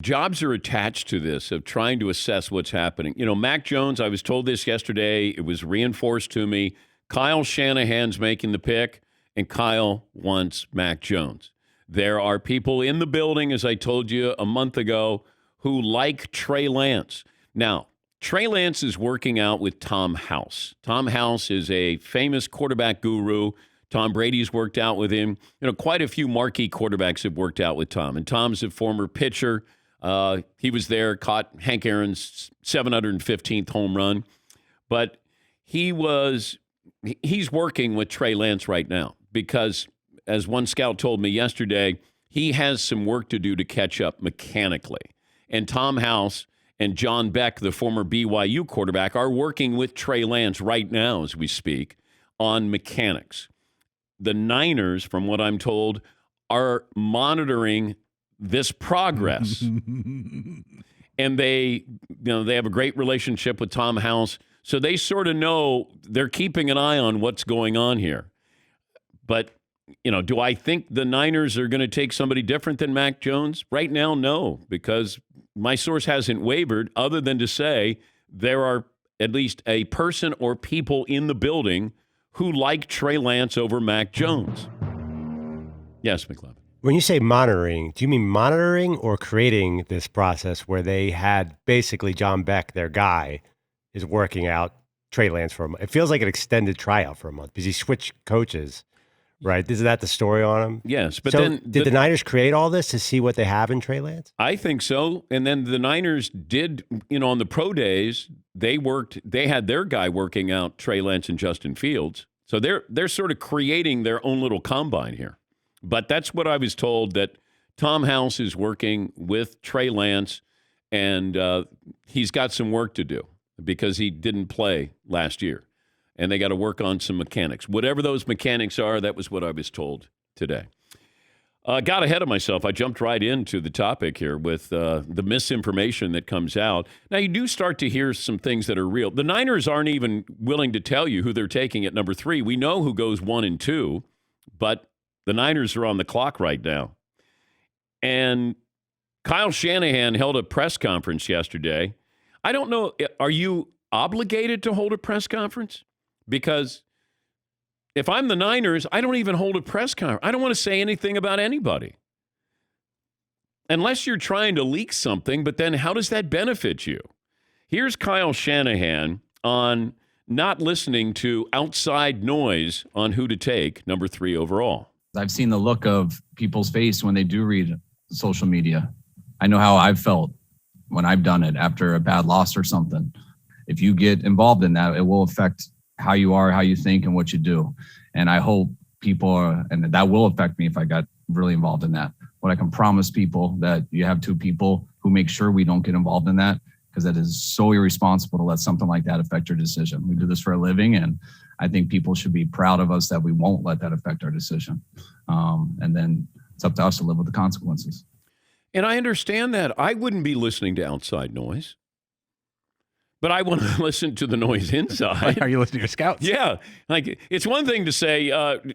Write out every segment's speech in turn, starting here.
Jobs are attached to this of trying to assess what's happening. You know, Mac Jones, I was told this yesterday. It was reinforced to me. Kyle Shanahan's making the pick, and Kyle wants Mac Jones. There are people in the building, as I told you a month ago, who like Trey Lance. Now, Trey Lance is working out with Tom House. Tom House is a famous quarterback guru. Tom Brady's worked out with him. You know, quite a few marquee quarterbacks have worked out with Tom. And Tom's a former pitcher. He was there, caught Hank Aaron's 715th home run. But he's working with Trey Lance right now because, as one scout told me yesterday, he has some work to do to catch up mechanically. And Tom House and John Beck, the former BYU quarterback, are working with Trey Lance right now as we speak on mechanics. The Niners, from what I'm told, are monitoring this progress. And they have a great relationship with Tom House, so they sort of know they're keeping an eye on what's going on here. But, you know, do I think the Niners are going to take somebody different than Mac Jones? Right now, no, because my source hasn't wavered other than to say there are at least a person or people in the building who like Trey Lance over Mac Jones. Yes, McLeod. When you say monitoring, do you mean monitoring or creating this process where they had basically John Beck, their guy, is working out Trey Lance for a month? It feels like an extended tryout for a month because he switched coaches, right? Isn't that the story on him? Yes. But so then did the Niners create all this to see what they have in Trey Lance? I think so. And then the Niners did, on the pro days, they had their guy working out Trey Lance and Justin Fields. So they're sort of creating their own little combine here. But that's what I was told, that Tom House is working with Trey Lance, and he's got some work to do because he didn't play last year. And they got to work on some mechanics. Whatever those mechanics are, that was what I was told today. Got ahead of myself. I jumped right into the topic here with the misinformation that comes out. Now, you do start to hear some things that are real. The Niners aren't even willing to tell you who they're taking at number 3. We know who goes 1 and 2, but the Niners are on the clock right now. And Kyle Shanahan held a press conference yesterday. I don't know, are you obligated to hold a press conference? Because if I'm the Niners, I don't even hold a press conference. I don't want to say anything about anybody. Unless you're trying to leak something, but then how does that benefit you? Here's Kyle Shanahan on not listening to outside noise on who to take number 3 overall. I've seen the look of people's face when they do read social media. I know how I've felt when I've done it after a bad loss or something. If you get involved in that, it will affect how you are, how you think, and what you do. And I hope and that will affect me if I got really involved in that. But I can promise people that you have 2 people who make sure we don't get involved in that, because that is so irresponsible to let something like that affect your decision. We do this for a living, and I think people should be proud of us that we won't let that affect our decision. And then it's up to us to live with the consequences. And I understand that. I wouldn't be listening to outside noise, but I want to listen to the noise inside. Are you listening to your scouts? Yeah. Like, it's one thing to say,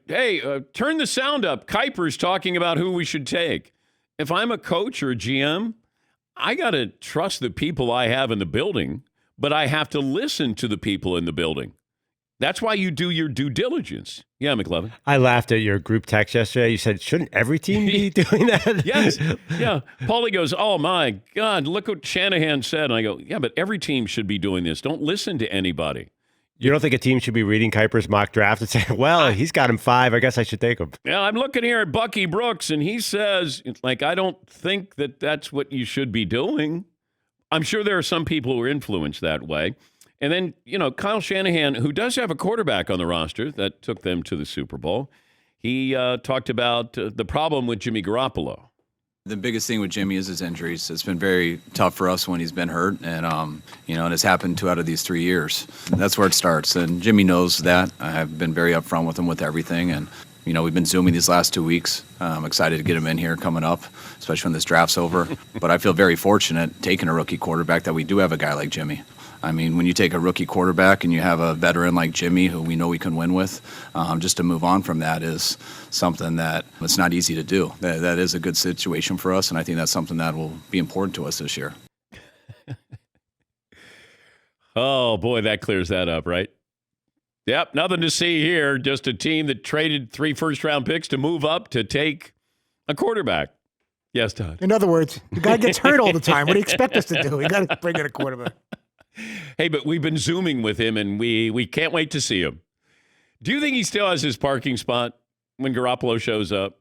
hey, turn the sound up. Kuiper's talking about who we should take. If I'm a coach or a GM, I got to trust the people I have in the building, but I have to listen to the people in the building. That's why you do your due diligence. Yeah, McLevin. I laughed at your group text yesterday. You said, shouldn't every team be doing that? Yes. Yeah. Paulie goes, oh, my God, look what Shanahan said. And I go, yeah, but every team should be doing this. Don't listen to anybody. You don't think a team should be reading Kuiper's mock draft and saying, well, he's got him 5. I guess I should take him. Yeah, I'm looking here at Bucky Brooks, and he says, like, I don't think that that's what you should be doing. I'm sure there are some people who are influenced that way. And then, Kyle Shanahan, who does have a quarterback on the roster that took them to the Super Bowl, he talked about the problem with Jimmy Garoppolo. The biggest thing with Jimmy is his injuries. It's been very tough for us when he's been hurt, and and it's happened 2 out of these 3 years. That's where it starts, and Jimmy knows that. I have been very upfront with him with everything, and we've been Zooming these last 2 weeks. I'm excited to get him in here coming up, especially when this draft's over. But I feel very fortunate taking a rookie quarterback that we do have a guy like Jimmy. I mean, when you take a rookie quarterback and you have a veteran like Jimmy, who we know we can win with, just to move on from that is something that it's not easy to do. That is a good situation for us, and I think that's something that will be important to us this year. Oh, boy, that clears that up, right? Yep, nothing to see here. Just a team that traded 3 first-round picks to move up to take a quarterback. Yes, Todd. In other words, the guy gets hurt all the time. What do you expect us to do? We got to bring in a quarterback. Hey, but we've been Zooming with him, and we can't wait to see him. Do you think he still has his parking spot when Garoppolo shows up?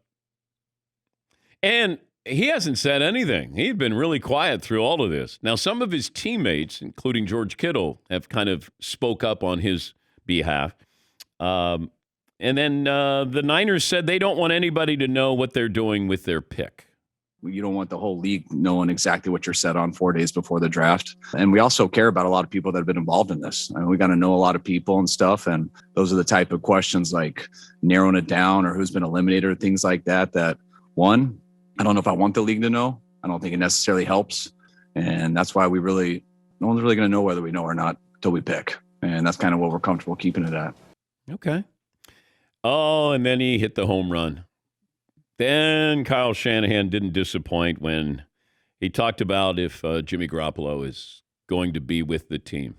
And he hasn't said anything. He's been really quiet through all of this. Now, some of his teammates, including George Kittle, have kind of spoke up on his behalf. And then the Niners said they don't want anybody to know what they're doing with their pick. You don't want the whole league knowing exactly what you're set on 4 days before the draft. And we also care about a lot of people that have been involved in this. I mean, we got to know a lot of people and stuff. And those are the type of questions like narrowing it down or who's been eliminated or things like that, one, I don't know if I want the league to know. I don't think it necessarily helps. And that's why no one's really going to know whether we know or not until we pick. And that's kind of what we're comfortable keeping it at. Okay. Oh, and then he hit the home run. Then Kyle Shanahan didn't disappoint when he talked about if Jimmy Garoppolo is going to be with the team.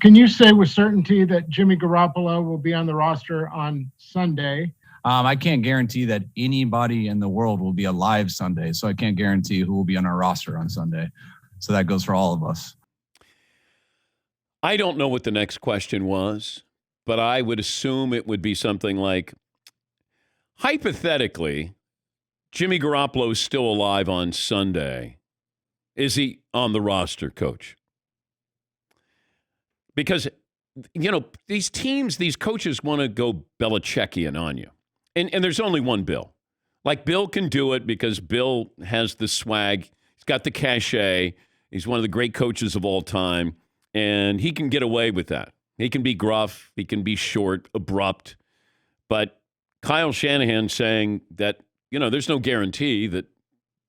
Can you say with certainty that Jimmy Garoppolo will be on the roster on Sunday? I can't guarantee that anybody in the world will be alive Sunday, so I can't guarantee who will be on our roster on Sunday. So that goes for all of us. I don't know what the next question was, but I would assume it would be something like, hypothetically, Jimmy Garoppolo is still alive on Sunday. Is he on the roster, Coach? Because, these teams, these coaches want to go Belichickian on you. And there's only one Bill. Like, Bill can do it because Bill has the swag. He's got the cachet. He's one of the great coaches of all time. And he can get away with that. He can be gruff. He can be short, abrupt. But Kyle Shanahan saying that, there's no guarantee that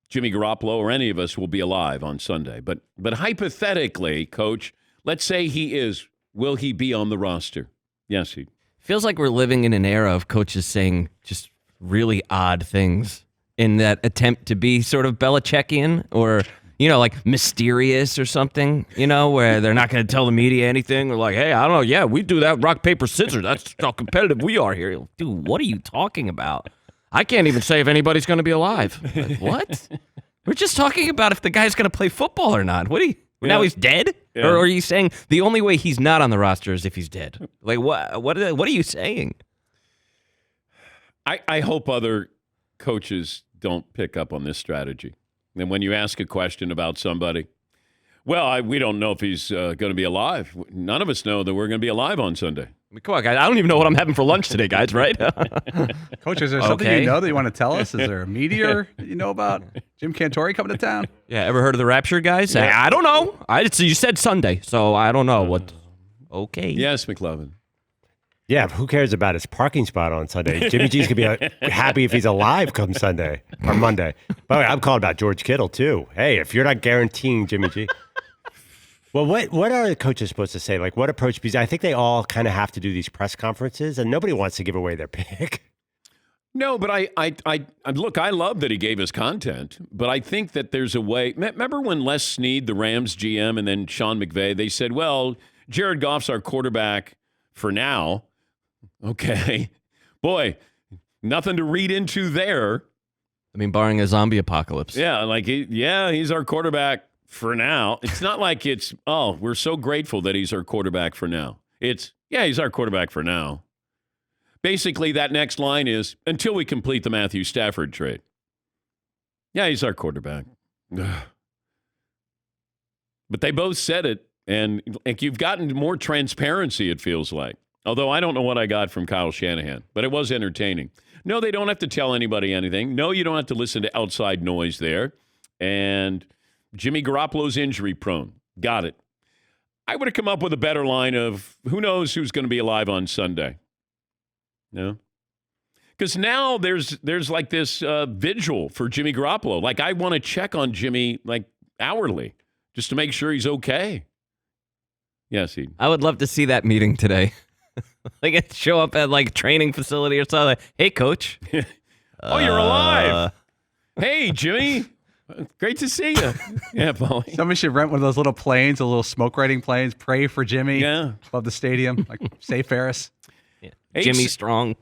Jimmy Garoppolo or any of us will be alive on Sunday. But hypothetically, Coach, let's say he is. Will he be on the roster? Yes, he. Feels like we're living in an era of coaches saying just really odd things in that attempt to be sort of Belichickian or, like mysterious or something, where they're not going to tell the media anything. They're like, hey, I don't know. Yeah, we do that rock, paper, scissors. That's how competitive we are here. Dude, what are you talking about? I can't even say if anybody's going to be alive. Like, what? We're just talking about if the guy's going to play football or not. What do you? Yeah. Now he's dead? Yeah. Or are you saying the only way he's not on the roster is if he's dead? Like, what are you saying? I hope other coaches don't pick up on this strategy. And when you ask a question about somebody, we don't know if he's going to be alive. None of us know that we're going to be alive on Sunday. I mean, come on, guys. I don't even know what I'm having for lunch today, guys, right? Coach, is there something you know that you want to tell us? Is there a meteor that you know about? Jim Cantori coming to town? Yeah, ever heard of the Rapture, guys? Yeah. I don't know. You said Sunday, so I don't know what. Okay. Yes, McLovin. Yeah, who cares about his parking spot on Sunday? Jimmy G's going to be happy if he's alive come Sunday or Monday. By the way, I'm calling about George Kittle, too. Hey, if you're not guaranteeing Jimmy G. Well, what are the coaches supposed to say? Like, what approach? Because I think they all kind of have to do these press conferences, and nobody wants to give away their pick. No, but I look, I love that he gave us content, but I think that there's a way. Remember when Les Snead, the Rams GM, and then Sean McVay, they said, well, Jared Goff's our quarterback for now. Okay. Boy, nothing to read into there. I mean, barring a zombie apocalypse. Yeah, he's our quarterback for now. It's not like we're so grateful that he's our quarterback for now. He's our quarterback for now. Basically, that next line is, until we complete the Matthew Stafford trade. Yeah, he's our quarterback. But they both said it, and you've gotten more transparency, it feels like. Although I don't know what I got from Kyle Shanahan, but it was entertaining. No, they don't have to tell anybody anything. No, you don't have to listen to outside noise there. And Jimmy Garoppolo's injury prone. Got it. I would have come up with a better line of who knows who's going to be alive on Sunday. No? Because now there's like this vigil for Jimmy Garoppolo. Like, I want to check on Jimmy like hourly just to make sure he's okay. Yes, he. I would love to see that meeting today. Like, show up at like training facility or something. Like, hey, coach. Oh, you're alive. Hey, Jimmy. Great to see you. Yeah, Paulie. Somebody should rent one of those little planes, the little smoke riding planes. Pray for Jimmy. Yeah. Above the stadium, like say Ferris. Jimmy Strong.